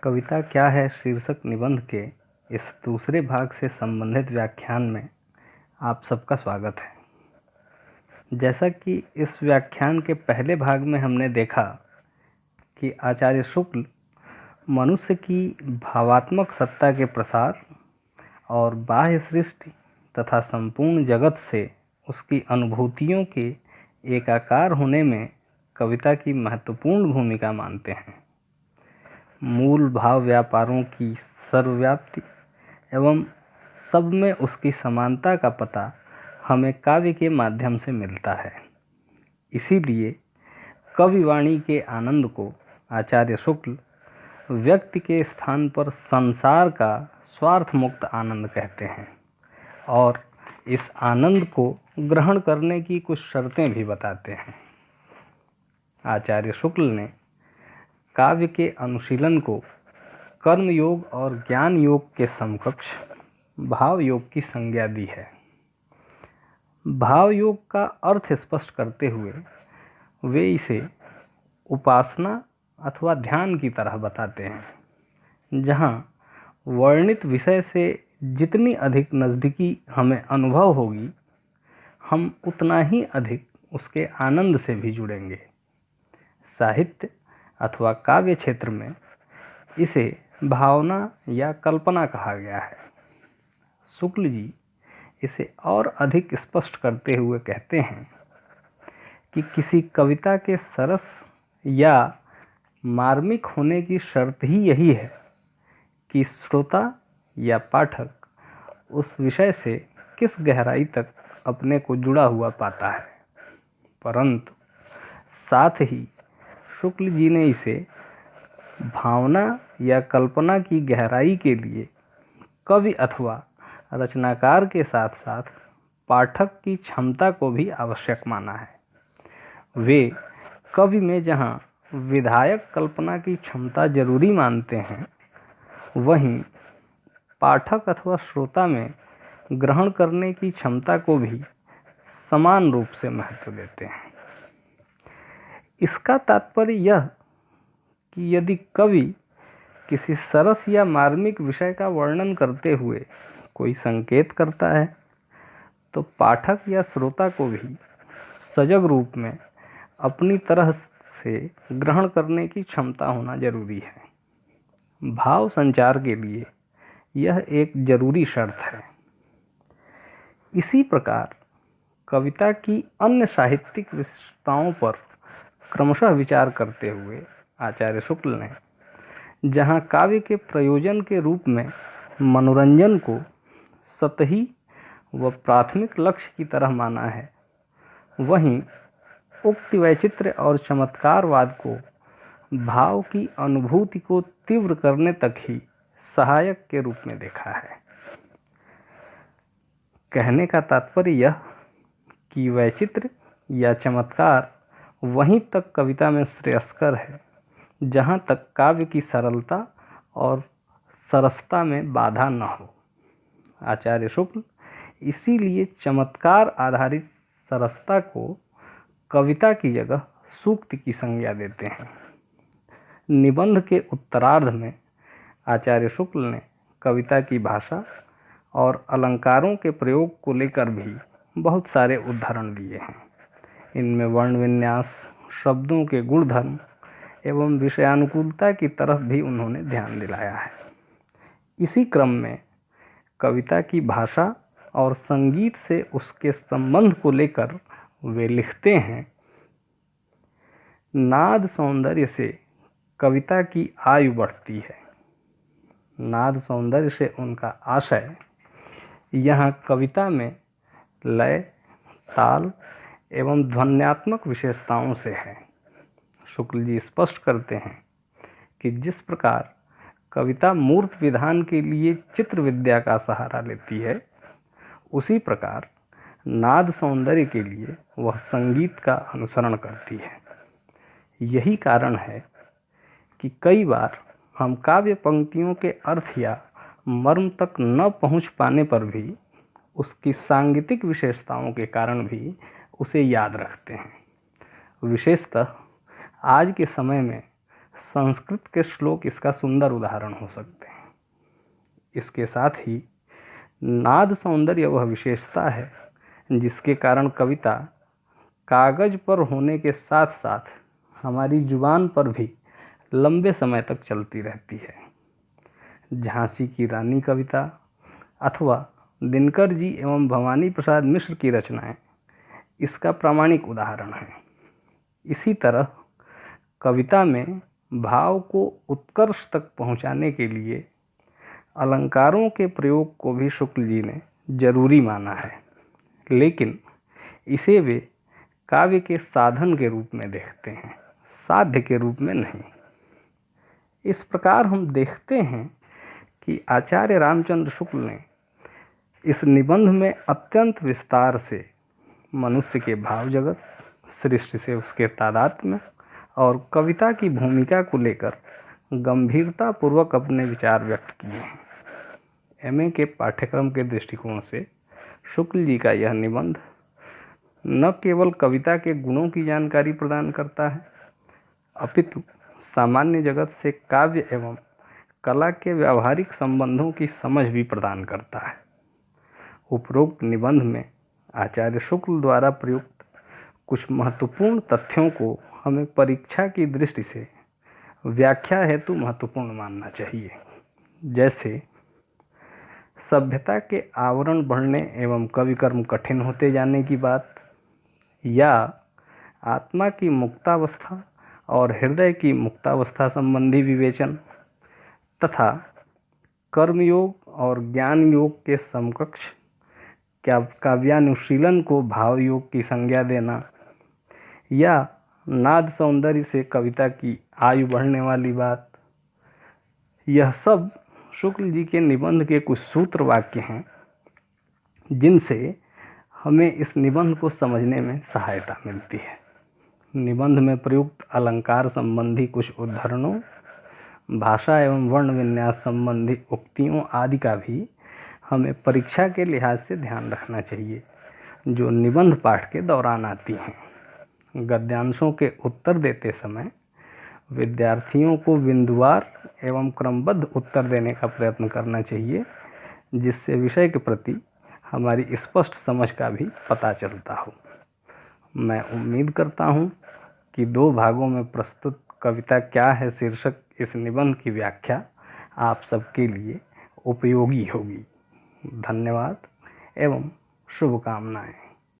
कविता क्या है शीर्षक निबंध के इस दूसरे भाग से संबंधित व्याख्यान में आप सबका स्वागत है। जैसा कि इस व्याख्यान के पहले भाग में हमने देखा कि आचार्य शुक्ल मनुष्य की भावात्मक सत्ता के प्रसार और बाह्य सृष्टि तथा संपूर्ण जगत से उसकी अनुभूतियों के एकाकार होने में कविता की महत्वपूर्ण भूमिका मानते हैं। मूल भाव व्यापारों की सर्वव्याप्ति एवं सब में उसकी समानता का पता हमें काव्य के माध्यम से मिलता है। इसीलिए कविवाणी के आनंद को आचार्य शुक्ल व्यक्ति के स्थान पर संसार का स्वार्थ मुक्त आनंद कहते हैं और इस आनंद को ग्रहण करने की कुछ शर्तें भी बताते हैं। आचार्य शुक्ल ने काव्य के अनुशीलन को कर्म योग और ज्ञान योग के समकक्ष भाव योग की संज्ञा दी है। भाव योग का अर्थ स्पष्ट करते हुए वे इसे उपासना अथवा ध्यान की तरह बताते हैं, जहाँ वर्णित विषय से जितनी अधिक नज़दीकी हमें अनुभव होगी, हम उतना ही अधिक उसके आनंद से भी जुड़ेंगे। साहित्य अथवा काव्य क्षेत्र में इसे भावना या कल्पना कहा गया है। शुक्ल जी इसे और अधिक स्पष्ट करते हुए कहते हैं कि किसी कविता के सरस या मार्मिक होने की शर्त ही यही है कि श्रोता या पाठक उस विषय से किस गहराई तक अपने को जुड़ा हुआ पाता है। परंतु साथ ही शुक्ल जी ने इसे भावना या कल्पना की गहराई के लिए कवि अथवा रचनाकार के साथ साथ पाठक की क्षमता को भी आवश्यक माना है। वे कवि में जहाँ विधायक कल्पना की क्षमता जरूरी मानते हैं, वहीं पाठक अथवा श्रोता में ग्रहण करने की क्षमता को भी समान रूप से महत्व देते हैं। इसका तात्पर्य यह कि यदि कवि किसी सरस या मार्मिक विषय का वर्णन करते हुए कोई संकेत करता है, तो पाठक या श्रोता को भी सजग रूप में अपनी तरह से ग्रहण करने की क्षमता होना जरूरी है। भाव संचार के लिए यह एक जरूरी शर्त है। इसी प्रकार कविता की अन्य साहित्यिक विशेषताओं पर क्रमशः विचार करते हुए आचार्य शुक्ल ने जहाँ काव्य के प्रयोजन के रूप में मनोरंजन को सतही व प्राथमिक लक्ष्य की तरह माना है, वहीं उक्त वैचित्र्य और चमत्कारवाद को भाव की अनुभूति को तीव्र करने तक ही सहायक के रूप में देखा है। कहने का तात्पर्य यह कि वैचित्र्य या चमत्कार वहीं तक कविता में श्रेयस्कर है जहाँ तक काव्य की सरलता और सरसता में बाधा न हो। आचार्य शुक्ल इसीलिए चमत्कार आधारित सरसता को कविता की जगह सूक्ति की संज्ञा देते हैं। निबंध के उत्तरार्ध में आचार्य शुक्ल ने कविता की भाषा और अलंकारों के प्रयोग को लेकर भी बहुत सारे उदाहरण दिए हैं। इनमें वर्ण विन्यास, शब्दों के गुणधर्म एवं विषयानुकूलता की तरफ भी उन्होंने ध्यान दिलाया है। इसी क्रम में कविता की भाषा और संगीत से उसके संबंध को लेकर वे लिखते हैं, नाद सौंदर्य से कविता की आयु बढ़ती है। नाद सौंदर्य से उनका आशय यहाँ कविता में लय, ताल एवं ध्वन्यात्मक विशेषताओं से है। शुक्ल जी स्पष्ट करते हैं कि जिस प्रकार कविता मूर्त विधान के लिए चित्र विद्या का सहारा लेती है, उसी प्रकार नाद सौंदर्य के लिए वह संगीत का अनुसरण करती है। यही कारण है कि कई बार हम काव्य पंक्तियों के अर्थ या मर्म तक न पहुंच पाने पर भी उसकी सांगीतिक विशेषताओं के कारण भी उसे याद रखते हैं। विशेषतः आज के समय में संस्कृत के श्लोक इसका सुंदर उदाहरण हो सकते हैं। इसके साथ ही नाद सौंदर्य वह विशेषता है जिसके कारण कविता कागज पर होने के साथ साथ हमारी जुबान पर भी लंबे समय तक चलती रहती है। झांसी की रानी कविता अथवा दिनकर जी एवं भवानी प्रसाद मिश्र की रचनाएं इसका प्रामाणिक उदाहरण है। इसी तरह कविता में भाव को उत्कर्ष तक पहुंचाने के लिए अलंकारों के प्रयोग को भी शुक्ल जी ने जरूरी माना है, लेकिन इसे वे काव्य के साधन के रूप में देखते हैं, साध्य के रूप में नहीं। इस प्रकार हम देखते हैं कि आचार्य रामचंद्र शुक्ल ने इस निबंध में अत्यंत विस्तार से मनुष्य के भाव जगत, सृष्टि से उसके तादात्म्य और कविता की भूमिका को लेकर गंभीरता पूर्वक अपने विचार व्यक्त किए हैं। एमए के पाठ्यक्रम के दृष्टिकोण से शुक्ल जी का यह निबंध न केवल कविता के गुणों की जानकारी प्रदान करता है, अपितु सामान्य जगत से काव्य एवं कला के व्यावहारिक संबंधों की समझ भी प्रदान करता है। उपरोक्त निबंध में आचार्य शुक्ल द्वारा प्रयुक्त कुछ महत्वपूर्ण तथ्यों को हमें परीक्षा की दृष्टि से व्याख्या हेतु महत्वपूर्ण मानना चाहिए। जैसे सभ्यता के आवरण बढ़ने एवं कवि कर्म कठिन होते जाने की बात, या आत्मा की मुक्तावस्था और हृदय की मुक्तावस्था संबंधी विवेचन, तथा कर्मयोग और ज्ञान योग के समकक्ष काव्यानुशीलन को भाव योग की संज्ञा देना, या नाद सौंदर्य से कविता की आयु बढ़ने वाली बात, यह सब शुक्ल जी के निबंध के कुछ सूत्र वाक्य हैं जिनसे हमें इस निबंध को समझने में सहायता मिलती है। निबंध में प्रयुक्त अलंकार संबंधी कुछ उद्धरणों, भाषा एवं वर्ण विन्यास संबंधी उक्तियों आदि का भी हमें परीक्षा के लिहाज से ध्यान रखना चाहिए, जो निबंध पाठ के दौरान आती हैं। गद्यांशों के उत्तर देते समय विद्यार्थियों को बिंदुवार एवं क्रमबद्ध उत्तर देने का प्रयत्न करना चाहिए, जिससे विषय के प्रति हमारी स्पष्ट समझ का भी पता चलता हो। मैं उम्मीद करता हूँ कि 2 भागों में प्रस्तुत कविता क्या है शीर्षक इस निबंध की व्याख्या आप सबके लिए उपयोगी होगी। धन्यवाद एवं शुभकामनाएं।